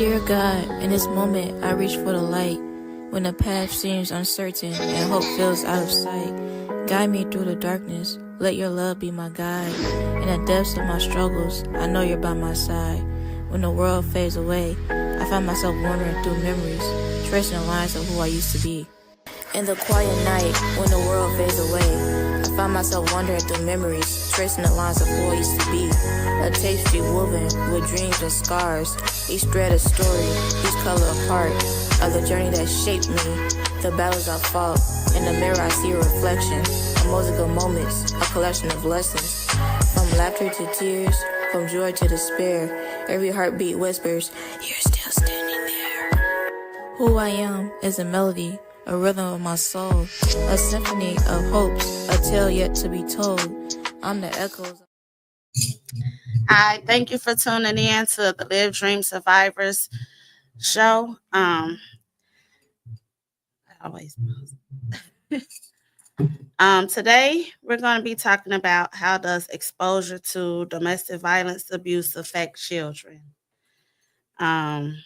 Dear God, in this moment I reach for the light. When the path seems uncertain and hope feels out of sight, guide me through the darkness, let your love be my guide. In the depths of my struggles, I know you're by my side. When the world fades away, I find myself wandering through memories, tracing the lines of who I used to be. In the quiet night, when the world fades away, I find myself wandering through memories, tracing the lines of who I used to be. A tapestry woven with dreams and scars, each thread a story, each color a part of the journey that shaped me, the battles I fought. In the mirror I see a reflection, a mosaic of moments, a collection of lessons. From laughter to tears, from joy to despair, every heartbeat whispers, you're still standing there. Who I am is a melody, a rhythm of my soul, a symphony of hopes, a tale yet to be told. I'm the echoes. Hi, thank you for tuning in to the Live Dream Survivors show. Always. Today we're going to be talking about how does exposure to domestic violence abuse affect children. Um,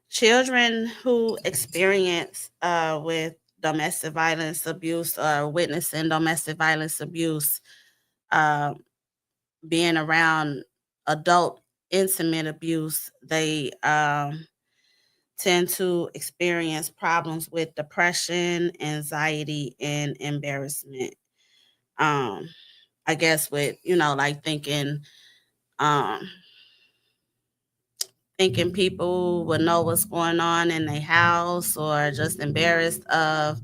Children who experience with domestic violence abuse or witnessing domestic violence abuse, uh, being around adult intimate abuse, they tend to experience problems with depression, anxiety, and embarrassment. Um, I guess with like um, thinking people would know what's going on in their house, or just embarrassed of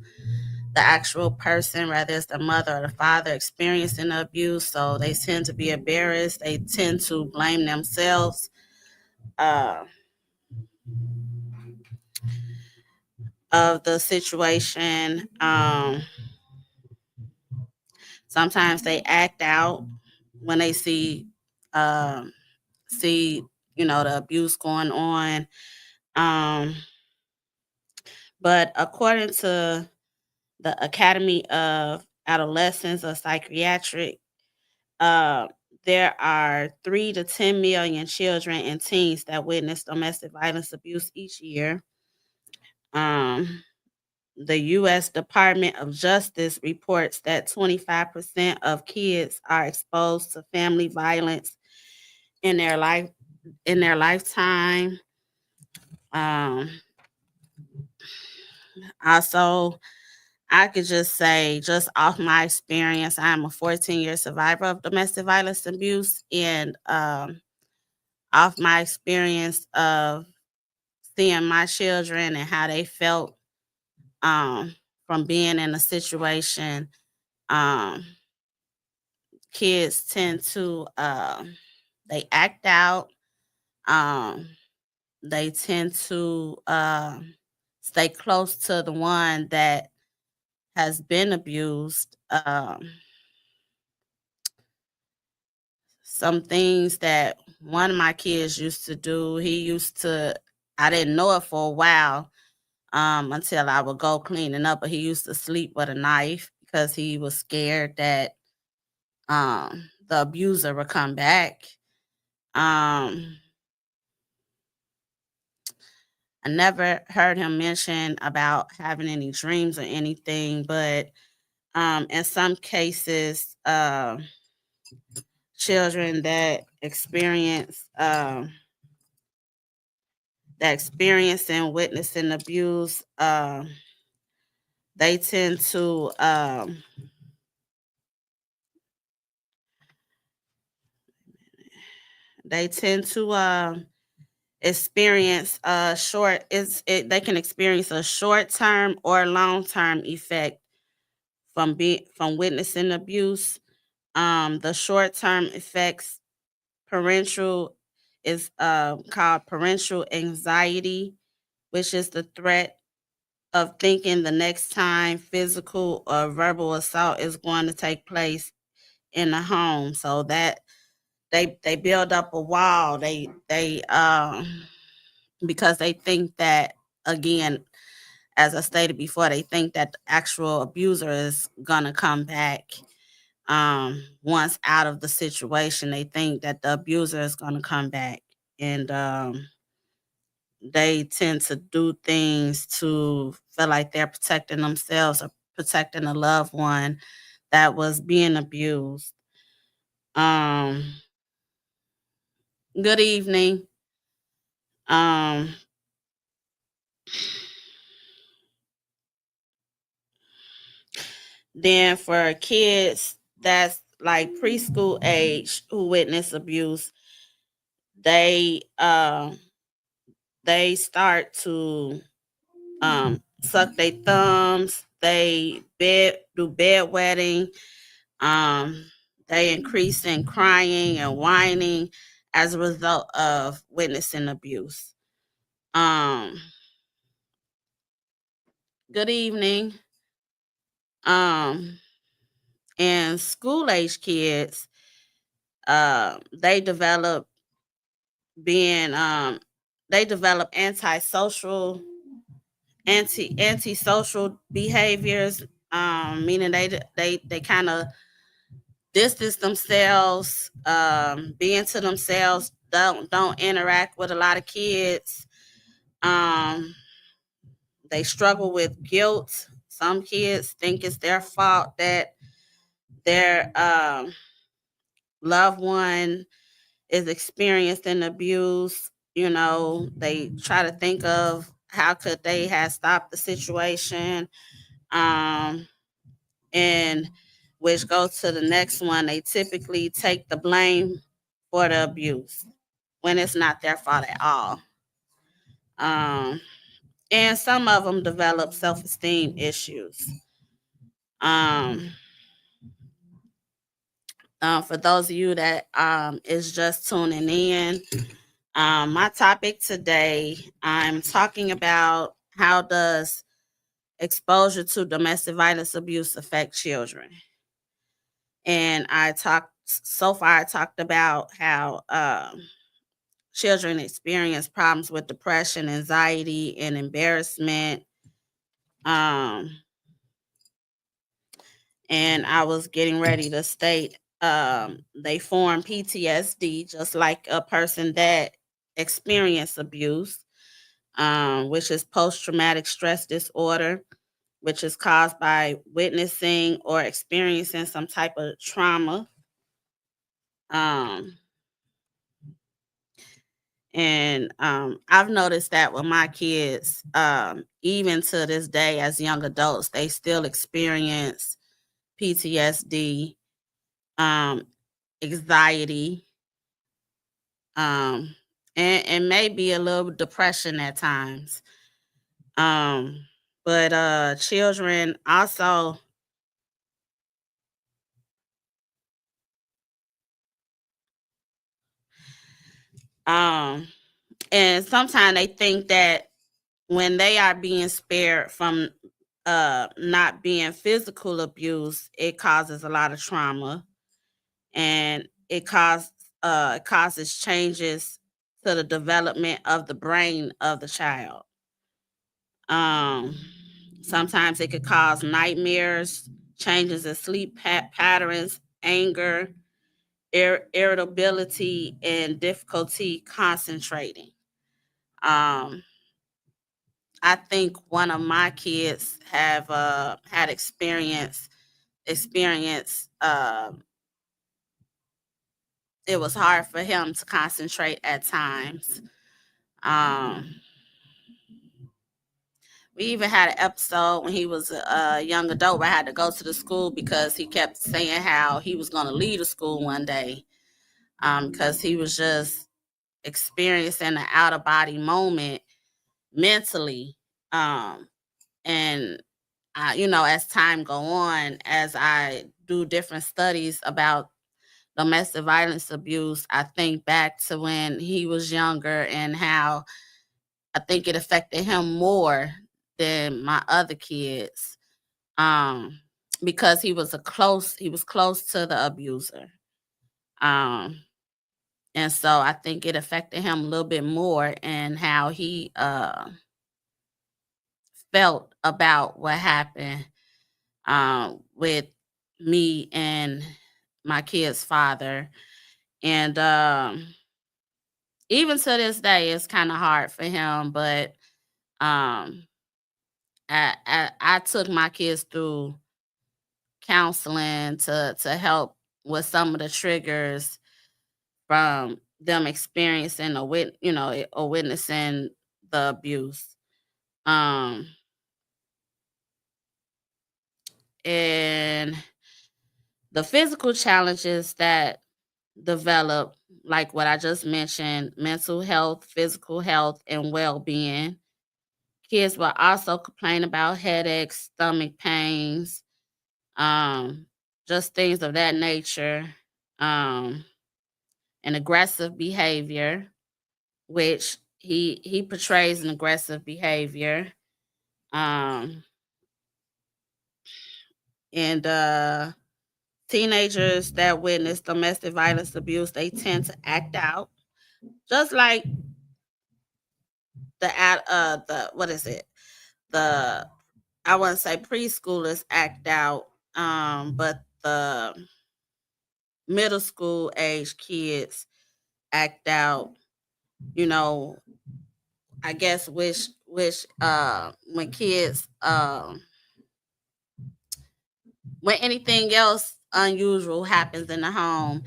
the actual person, whether it's the mother or the father experiencing the abuse. So they tend to be embarrassed. They tend to blame themselves. Uh, of the situation. Sometimes they act out when they um, see the abuse going on. Um, but according to the Academy of Adolescents or Psychiatric, uh, there are 3 to 10 million children and teens that witness domestic violence abuse each year. Um, the U.S. Department of Justice reports that 25% of kids are exposed to family violence in their lifetime. Um, Also, I could just say, just off my experience, I'm a 14-year survivor of domestic violence abuse, and off my experience of seeing my children and how they felt from being in a situation. Um, Kids tend to they act out. Um, they tend to stay close to the one that has been abused. Some things that one of my kids used to do, I didn't know it for a while until I would go cleaning up, but he used to sleep with a knife because he was scared that the abuser would come back. Um, I never heard him mention about having any dreams or anything, but in some cases, children that experience and witnessing abuse, they tend to they tend to experience a short is it they can experience a short term or long term effect from witnessing abuse. The short term effects parental is called parental anxiety, which is the threat of thinking the next time physical or verbal assault is going to take place in the home. So that they build up a wall. They because they think that, again, as I stated before, they think that the actual abuser is gonna come back. once out of the situation, they think that the abuser is going to come back. And they tend to do things to feel like they're protecting themselves or protecting a loved one that was being abused. Um, Good evening. Um, then for kids that's like preschool age who witness abuse, they they start to suck their thumbs. They do bedwetting. Um, they increase in crying and whining as a result of witnessing abuse. Um, Good evening. Um, and school age kids, they develop being they develop antisocial behaviors, meaning they kind of distance themselves, being to themselves, don't interact with a lot of kids. Um, they struggle with guilt. Some kids think it's their fault that their loved one is experiencing abuse. You know, they try to think of how could they have stopped the situation. Um, and which goes to the next one. They typically take the blame for the abuse when it's not their fault at all. Um, and some of them develop self-esteem issues. Um, for those of you that is just tuning in, my topic today, I'm talking about how does exposure to domestic violence abuse affect children. And I talked about how children experience problems with depression, anxiety, and embarrassment. Um, and I was getting ready to state they form PTSD just like a person that experienced abuse, which is post traumatic stress disorder, which is caused by witnessing or experiencing some type of trauma. Um, and I've noticed that with my kids, even to this day, as young adults, they still experience PTSD, um, anxiety, um, and maybe a little depression at times. Um, but children also, um, and sometimes they think that when they are being spared from not being physical abuse, it causes a lot of trauma, and it causes changes to the development of the brain of the child. Um, Sometimes it could cause nightmares, changes in sleep patterns, anger, irritability, and difficulty concentrating. Um, I think one of my kids have had experience. It was hard for him to concentrate at times. Um, we even had an episode when he was a young adult where I had to go to the school because he kept saying how he was going to leave the school one day, because he was just experiencing an out of body moment mentally. And as time go on, as I do different studies about domestic violence abuse, I think back to when he was younger and how I think it affected him more than my other kids. Um, because he was close to the abuser. Um, and so I think it affected him a little bit more and how he felt about what happened with me and my kid's father. And even to this day, it's kind of hard for him. But um, I took my kids through counseling to help with some of the triggers from them experiencing or witnessing the abuse. Um, and the physical challenges that develop, like what I just mentioned, mental health, physical health, and well being. Kids will also complain about headaches, stomach pains, um, just things of that nature, um, and aggressive behavior, which he portrays an aggressive behavior. Um, and Teenagers that witness domestic violence abuse, they tend to act out, just like the what is it? The I wouldn't say preschoolers act out, but the middle school age kids act out. You know, I guess which when kids when anything else unusual happens in the home,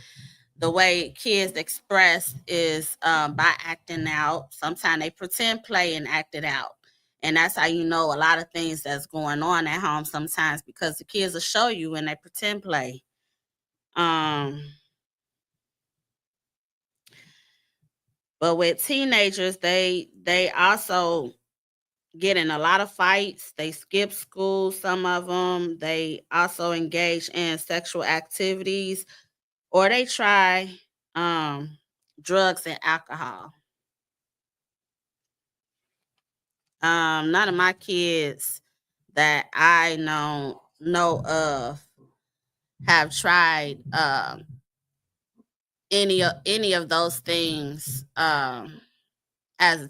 the way kids express is by acting out. Sometimes they pretend play and act it out. And that's how you know a lot of things that's going on at home sometimes, because the kids will show you when they pretend play. Um, but with teenagers, they also get in a lot of fights. They skip school, some of them. They also engage in sexual activities, or they try um, drugs and alcohol. None of my kids that I know of have tried any of those things as a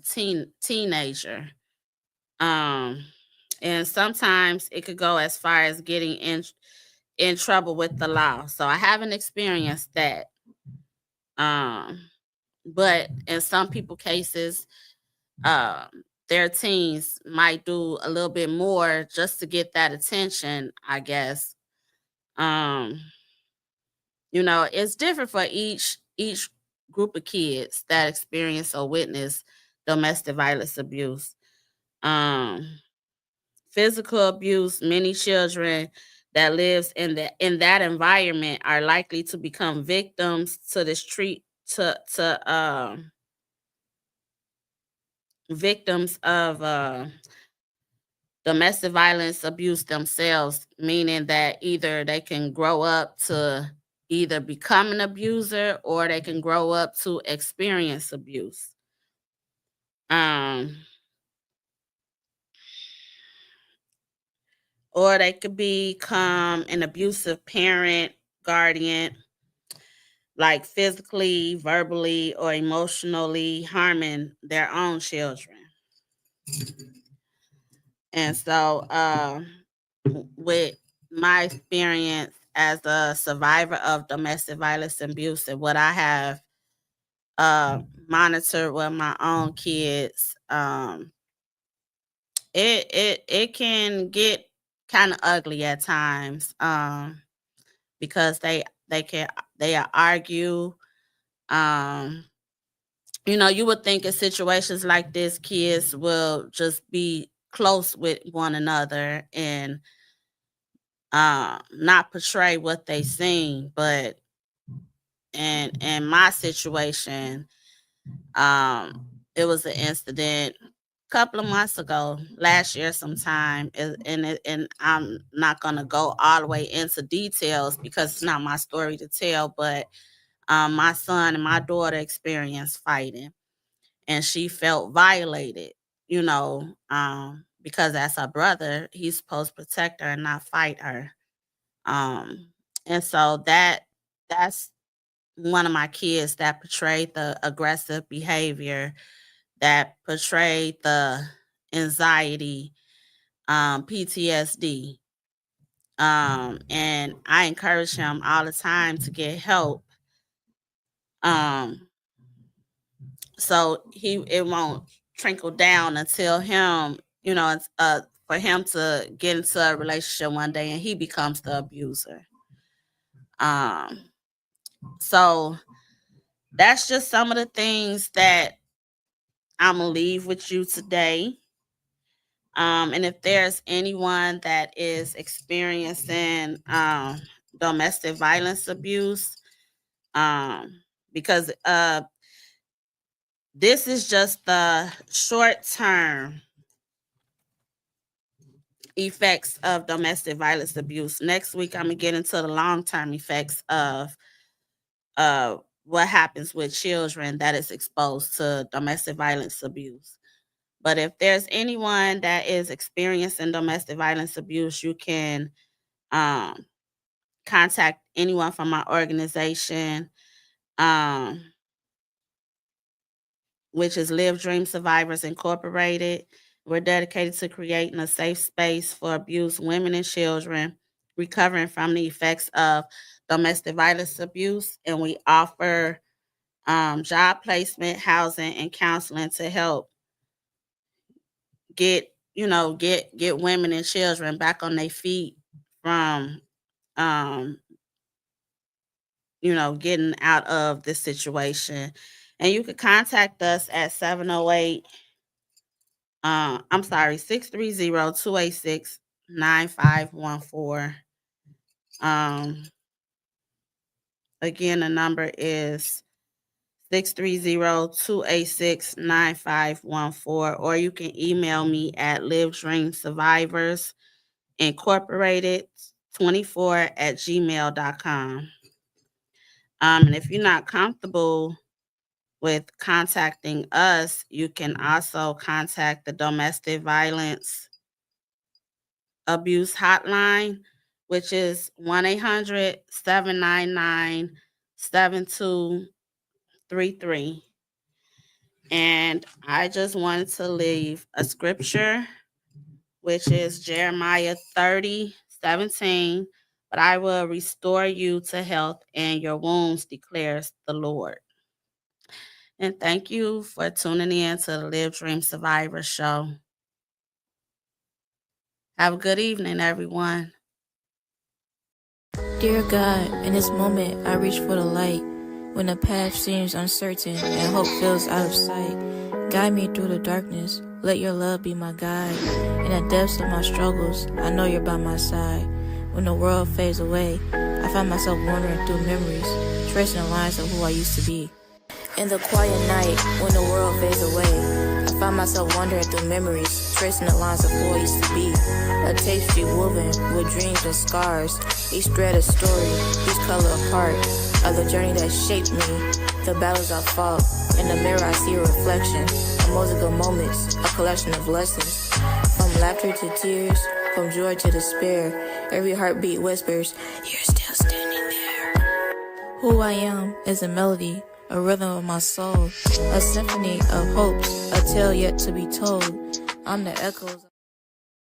teenager. Um, and sometimes it could go as far as getting in trouble with the law. So I haven't experienced that. Um, but in some people cases, um, their teens might do a little bit more just to get that attention, I guess. Um, it's different for each group of kids that experience or witness domestic violence abuse. Um, Physical abuse, many children that lives in that environment are likely to become victims to this treat to victims of domestic violence abuse themselves, meaning that either they can grow up to either become an abuser, or they can grow up to experience abuse. Um, or they could become an abusive parent, guardian, like physically, verbally, or emotionally harming their own children. And so, with my experience as a survivor of domestic violence and abuse, and what I have monitored with my own kids, it can get kind of ugly at times, because they argue. Um, you would think in situations like this, kids will just be close with one another and not portray what they seen. But in my situation, it was an incident a couple of months ago, last year sometime, and I'm not gonna go all the way into details because it's not my story to tell. But my son and my daughter experienced fighting, and she felt violated, because as her brother, he's supposed to protect her and not fight her. And so that's one of my kids that portrayed the aggressive behavior, that portrayed the anxiety, PTSD. And I encourage him all the time to get help. Um, so it won't trickle down until him, it's for him to get into a relationship one day and he becomes the abuser. Um, so that's just some of the things that I'm gonna leave with you today. And if there's anyone that is experiencing domestic violence abuse, because this is just the short term effects of domestic violence abuse. Next week, I'm gonna get into the long term effects of what happens with children that is exposed to domestic violence abuse. But if there's anyone that is experiencing domestic violence abuse, you can um, contact anyone from our organization, um, which is Live Dream Survivors Incorporated. We're dedicated to creating a safe space for abused women and children recovering from the effects of domestic violence abuse. And we offer job placement, housing, and counseling to help get women and children back on their feet from um, getting out of this situation. And you can contact us at 708 I'm sorry, 630-286-9514. Again, the number is 630-286-9514, or you can email me at Live Dream Survivors Incorporated 24@gmail.com. And if you're not comfortable with contacting us, you can also contact the Domestic Violence Abuse Hotline, which is 1-800-799-7233. And I just wanted to leave a scripture, which is Jeremiah 30:17. But I will restore you to health and your wounds, declares the Lord. And thank you for tuning in to the Live Dream Survivor Show. Have a good evening, everyone. Dear God, in this moment I reach for the light. When the path seems uncertain and hope feels out of sight, guide me through the darkness. Let your love be my guide. In the depths of my struggles, I know you're by my side. When the world fades away, I find myself wandering through memories, tracing the lines of who I used to be. In the quiet night, when the world fades away, I find myself wandering through memories, tracing the lines of who I used to be. A tapestry woven with dreams and scars, each thread a story, each color a part of the journey that shaped me, the battles I fought. In the mirror I see a reflection, a mosaic of moments, a collection of lessons. From laughter to tears, from joy to despair, every heartbeat whispers, you're still standing there. Who I am is a melody, a rhythm of my soul, a symphony of hopes, a tale yet to be told. I'm the echoes.